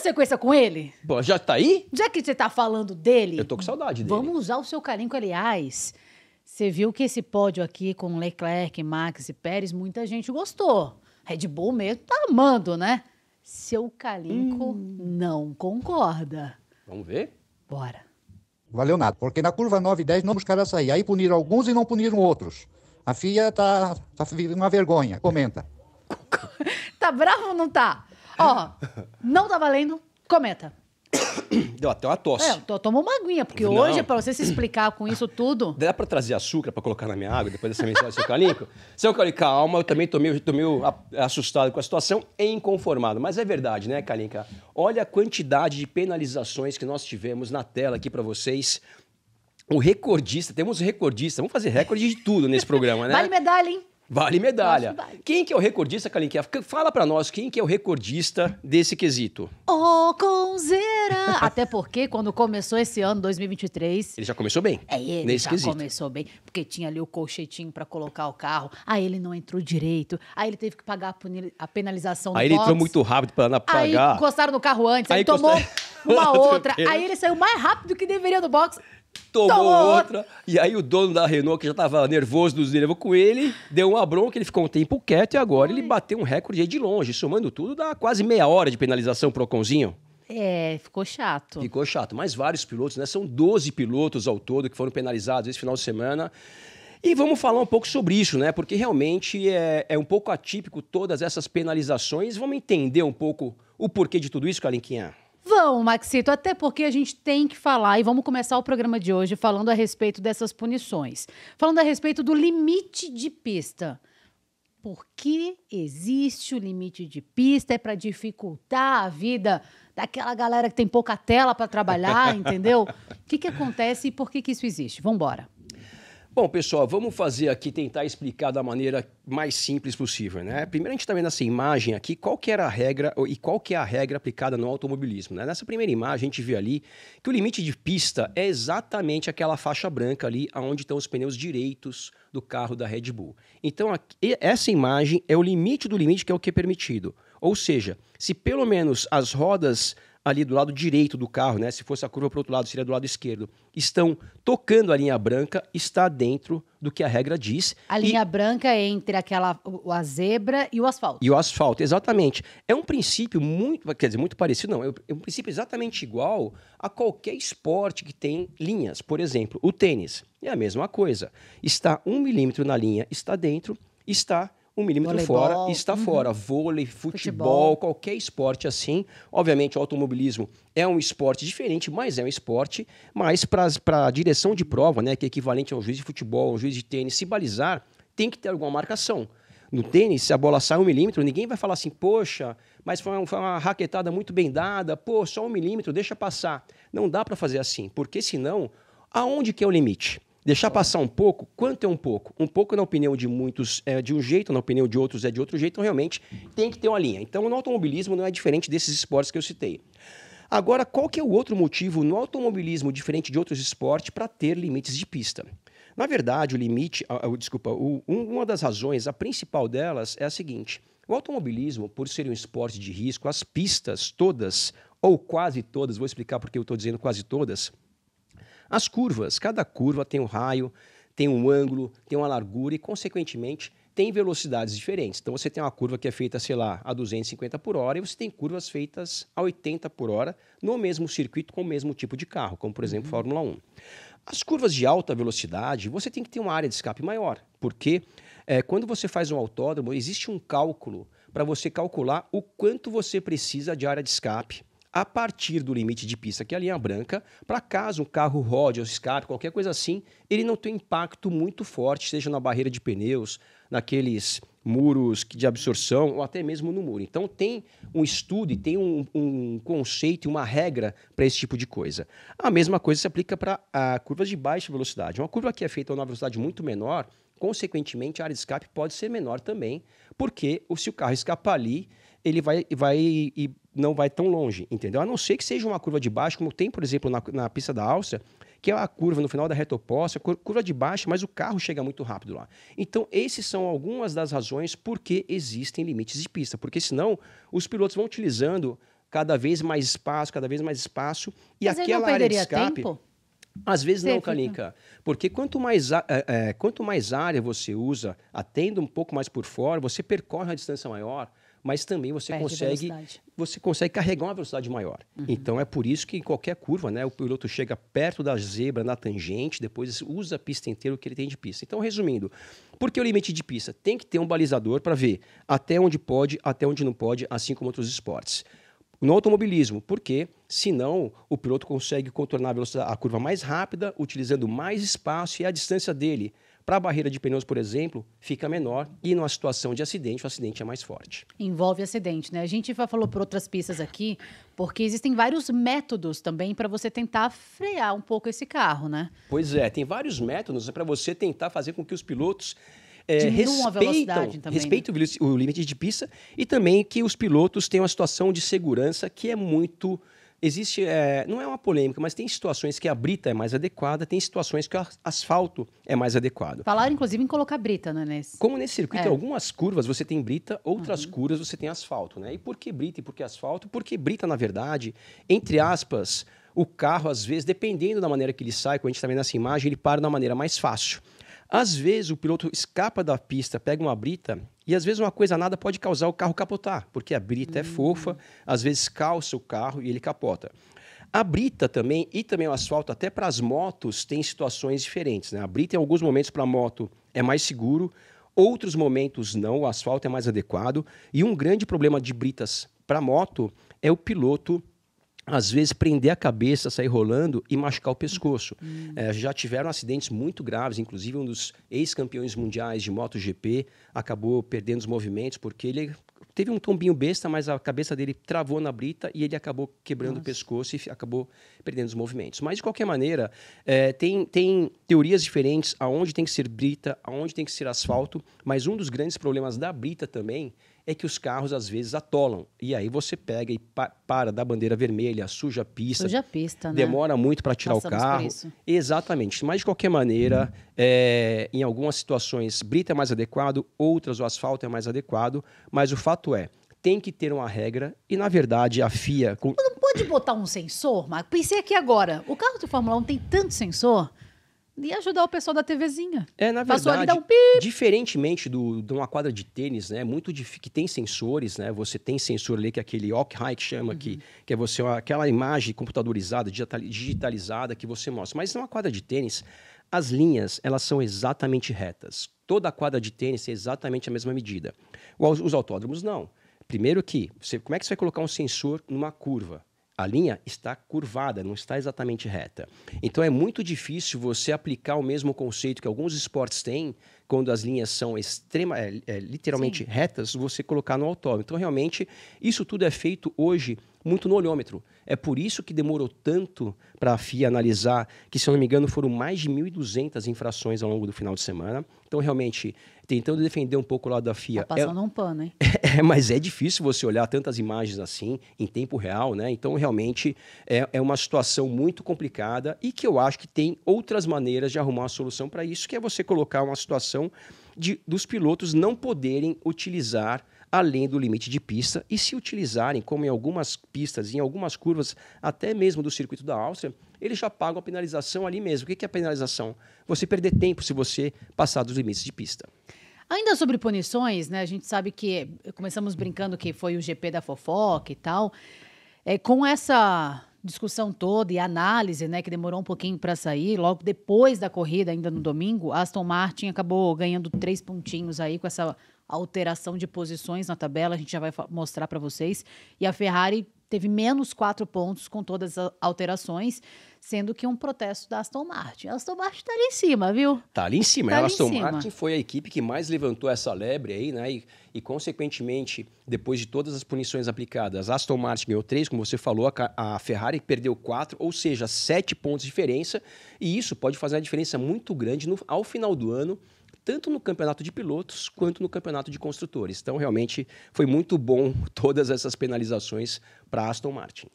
sequência com ele? Bom, já tá aí? Já que você tá falando dele... Eu tô com saudade dele. Vamos usar o seu carinho, aliás. Você viu que esse pódio aqui com Leclerc, Max e Pérez, muita gente gostou. Red Bull mesmo tá amando, né? Seu Calinco não concorda. Vamos ver? Bora. Valeu nada, porque na curva 9 e 10 não buscaram açaí. Aí puniram alguns e não puniram outros. A FIA tá uma vergonha. Comenta. Tá bravo ou não tá? Ó, não tá valendo? Comenta. Deu até uma tosse. Toma uma aguinha, porque Não. hoje, pra você se explicar com isso tudo... Dá pra trazer açúcar pra colocar na minha água depois dessa mensagem do seu Calinco? Seu Calinco, calma, eu também tô meio assustado com a situação e inconformado. Mas é verdade, né, Calinca? Olha a quantidade de penalizações que nós tivemos na tela aqui pra vocês. O recordista, temos recordista, vamos fazer recorde de tudo nesse programa, né? Vale medalha, hein? Vale medalha. Vale. Quem que é o recordista, Calinquinha? Fala pra nós, quem que é o recordista desse quesito? Oconzeira! Até porque, quando começou esse ano, 2023... Ele já começou bem. Ele nesse já quesito. começou bem, porque tinha ali o colchetinho pra colocar o carro, aí ele não entrou direito, aí ele teve que pagar a penalização do Aí ele box. entrou muito rápido pra não Aí pagar. encostaram no carro antes, aí Aí tomou uma Outro outra, pênalti. aí ele saiu mais rápido que deveria do box. Tomou outra. E aí o dono da Renault, que já tava nervoso dos nervos com ele, deu uma bronca, ele ficou um tempo quieto e agora ele bateu um recorde aí de longe. Somando tudo, dá quase meia hora de penalização pro Oconzinho. É, ficou chato. Ficou chato. Mas vários pilotos, né? São 12 pilotos ao todo que foram penalizados esse final de semana. E vamos falar um pouco sobre isso, né? Porque realmente é um pouco atípico todas essas penalizações. Vamos entender um pouco o porquê de tudo isso, Calinquinha? Vamos, Maxito, até porque a gente tem que falar, e vamos começar o programa de hoje falando a respeito dessas punições. Falando a respeito do limite de pista. Por que existe o limite de pista? É para dificultar a vida daquela galera que tem pouca tela para trabalhar, entendeu? O que acontece e por que isso existe? Vamos embora. Bom, pessoal, vamos fazer aqui, tentar explicar da maneira mais simples possível, né? Primeiro a gente está vendo essa imagem aqui, qual que era a regra e qual que é a regra aplicada no automobilismo, né? Nessa primeira imagem a gente vê ali que o limite de pista é exatamente aquela faixa branca ali onde estão os pneus direitos do carro da Red Bull. Então essa imagem é o limite do limite que é o que é permitido. Ou seja, se pelo menos as rodas ali do lado direito do carro, né? Se fosse a curva para o outro lado, seria do lado esquerdo, estão tocando a linha branca, está dentro do que a regra diz. A linha branca é entre a zebra e o asfalto. E o asfalto, exatamente. É um princípio muito, quer dizer, muito parecido, não, é um princípio exatamente igual a qualquer esporte que tem linhas. Por exemplo, o tênis é a mesma coisa. Está 1 milímetro na linha, está dentro, está 1 milímetro fora, está fora. Vôlei, futebol, qualquer esporte assim. Obviamente, o automobilismo é um esporte diferente, mas é um esporte. Mas para a direção de prova, né, que é equivalente a um juiz de futebol, um juiz de tênis, se balizar, tem que ter alguma marcação. No tênis, se a bola sai 1 milímetro, ninguém vai falar assim, poxa, mas foi uma raquetada muito bem dada, pô, só 1 milímetro, deixa passar. Não dá para fazer assim, porque senão, aonde que é o limite? Deixar passar um pouco? Quanto é um pouco? Um pouco, na opinião de muitos, é de um jeito, na opinião de outros é de outro jeito, então realmente tem que ter uma linha. Então, no automobilismo não é diferente desses esportes que eu citei. Agora, qual que é o outro motivo no automobilismo, diferente de outros esportes, para ter limites de pista? Na verdade, o limite, uma das razões, a principal delas é a seguinte: o automobilismo, por ser um esporte de risco, as pistas todas, ou quase todas, vou explicar porque eu estou dizendo quase todas, as curvas, cada curva tem um raio, tem um ângulo, tem uma largura e, consequentemente, tem velocidades diferentes. Então, você tem uma curva que é feita, sei lá, a 250 por hora e você tem curvas feitas a 80 por hora no mesmo circuito com o mesmo tipo de carro, como, por exemplo, Fórmula 1. As curvas de alta velocidade, você tem que ter uma área de escape maior, porque quando você faz um autódromo, existe um cálculo para você calcular o quanto você precisa de área de escape a partir do limite de pista, que é a linha branca, para caso um carro rode ou escape, qualquer coisa assim, ele não tem um impacto muito forte, seja na barreira de pneus, naqueles muros de absorção ou até mesmo no muro. Então tem um estudo e tem um conceito e uma regra para esse tipo de coisa. A mesma coisa se aplica para curvas de baixa velocidade. Uma curva que é feita a uma velocidade muito menor, consequentemente a área de escape pode ser menor também, porque se o carro escapar ali, ele vai e não vai tão longe, entendeu? A não ser que seja uma curva de baixo, como tem, por exemplo, na pista da Áustria, que é a curva no final da reta oposta, curva de baixo, mas o carro chega muito rápido lá. Então, esses são algumas das razões por que existem limites de pista, porque senão os pilotos vão utilizando cada vez mais espaço, cada vez mais espaço. E Mas ele não aquela área de perderia escape... tempo? Às vezes Você não, fica- Kalinka, porque quanto mais área você usa, atendo um pouco mais por fora, você percorre uma distância maior, mas também Perde velocidade. você consegue carregar uma velocidade maior. Então é por isso que em qualquer curva, né, o piloto chega perto da zebra na tangente, depois usa a pista inteira o que ele tem de pista. Então, resumindo, por que o limite de pista? Tem que ter um balizador para ver até onde pode, até onde não pode, assim como outros esportes. No automobilismo, porque senão o piloto consegue contornar a curva mais rápida, utilizando mais espaço e a distância dele para a barreira de pneus, por exemplo, fica menor e numa situação de acidente, o acidente é mais forte. Envolve acidente, né? A gente já falou por outras pistas aqui, porque existem vários métodos também para você tentar frear um pouco esse carro, né? Pois é, tem vários métodos para você tentar fazer com que os pilotos Diminuam a velocidade também, respeitem o limite de pista e também que os pilotos tenham uma situação de segurança que é muito... Existe, não é uma polêmica, mas tem situações que a brita é mais adequada, tem situações que o asfalto é mais adequado. Falaram, inclusive, em colocar brita, né? Como nesse circuito, em algumas curvas você tem brita, outras curvas você tem asfalto, né? E por que brita e por que asfalto? Porque brita, na verdade, entre aspas, o carro, às vezes, dependendo da maneira que ele sai, como a gente está vendo nessa imagem, ele para de uma maneira mais fácil. Às vezes o piloto escapa da pista, pega uma brita e às vezes uma coisa nada pode causar o carro capotar, porque a brita é fofa, às vezes calça o carro e ele capota. A brita também, e também o asfalto, até para as motos, tem situações diferentes, né? A brita, em alguns momentos, para a moto é mais seguro, outros momentos não, o asfalto é mais adequado. E um grande problema de britas para moto é o piloto às vezes prender a cabeça, sair rolando e machucar o pescoço. Já tiveram acidentes muito graves, inclusive um dos ex-campeões mundiais de MotoGP acabou perdendo os movimentos porque ele teve um tombinho besta, mas a cabeça dele travou na brita e ele acabou quebrando o pescoço e acabou perdendo os movimentos. Mas, de qualquer maneira, tem teorias diferentes aonde tem que ser brita, aonde tem que ser asfalto, mas um dos grandes problemas da brita também é que os carros, às vezes, atolam. E aí você pega e para da bandeira vermelha, suja a pista. Suja a pista, né? Demora muito para tirar Passamos o carro. por isso. Exatamente. Mas, de qualquer maneira, em algumas situações, brita é mais adequado, outras o asfalto é mais adequado. Mas o fato é, tem que ter uma regra. E, na verdade, a FIA... Não pode botar um sensor, Marco? Pensei aqui agora. O carro de Fórmula 1 tem tanto sensor... E ajudar o pessoal da TVzinha. Na Passou ali, verdade, dá um pi. diferentemente de uma quadra de tênis, né, que tem sensores, né, você tem sensor ali, que é aquele Ock-High que chama aqui, que é aquela imagem computadorizada, digitalizada que você mostra. Mas numa quadra de tênis, as linhas, elas são exatamente retas. Toda a quadra de tênis é exatamente a mesma medida. Os autódromos, não. Primeiro que, como é que você vai colocar um sensor numa curva? A linha está curvada, não está exatamente reta. Então é muito difícil você aplicar o mesmo conceito que alguns esportes têm, quando as linhas são literalmente retas, você colocar no autódromo. Então, realmente, isso tudo é feito hoje muito no olhômetro. É por isso que demorou tanto para a FIA analisar, que, se eu não me engano, foram mais de 1.200 infrações ao longo do final de semana. Então, realmente, tentando defender um pouco o lado da FIA... Tá passando um pano, hein? Mas é difícil você olhar tantas imagens assim, em tempo real, né? Então, realmente, é uma situação muito complicada e que eu acho que tem outras maneiras de arrumar uma solução para isso, que é você colocar uma situação dos pilotos não poderem utilizar além do limite de pista, e se utilizarem, como em algumas pistas, em algumas curvas, até mesmo do circuito da Áustria, eles já pagam a penalização ali mesmo. O que é a penalização? Você perder tempo se você passar dos limites de pista. Ainda sobre punições, né? A gente sabe que começamos brincando que foi o GP da fofoca e tal. Com essa discussão toda e análise, né, que demorou um pouquinho para sair, logo depois da corrida, ainda no domingo, a Aston Martin acabou ganhando 3 pontinhos aí com essa alteração de posições na tabela, a gente já vai mostrar para vocês. E a Ferrari teve menos 4 pontos com todas as alterações, sendo que um protesto da Aston Martin. A Aston Martin tá ali em cima, viu? Tá ali em cima. Tá A ali Aston em cima. Martin foi a equipe que mais levantou essa lebre aí, né? E consequentemente, depois de todas as punições aplicadas, a Aston Martin ganhou 3, como você falou, a Ferrari perdeu 4, ou seja, 7 pontos de diferença. E isso pode fazer uma diferença muito grande ao final do ano, tanto no campeonato de pilotos quanto no campeonato de construtores. Então, realmente, foi muito bom todas essas penalizações para a Aston Martin.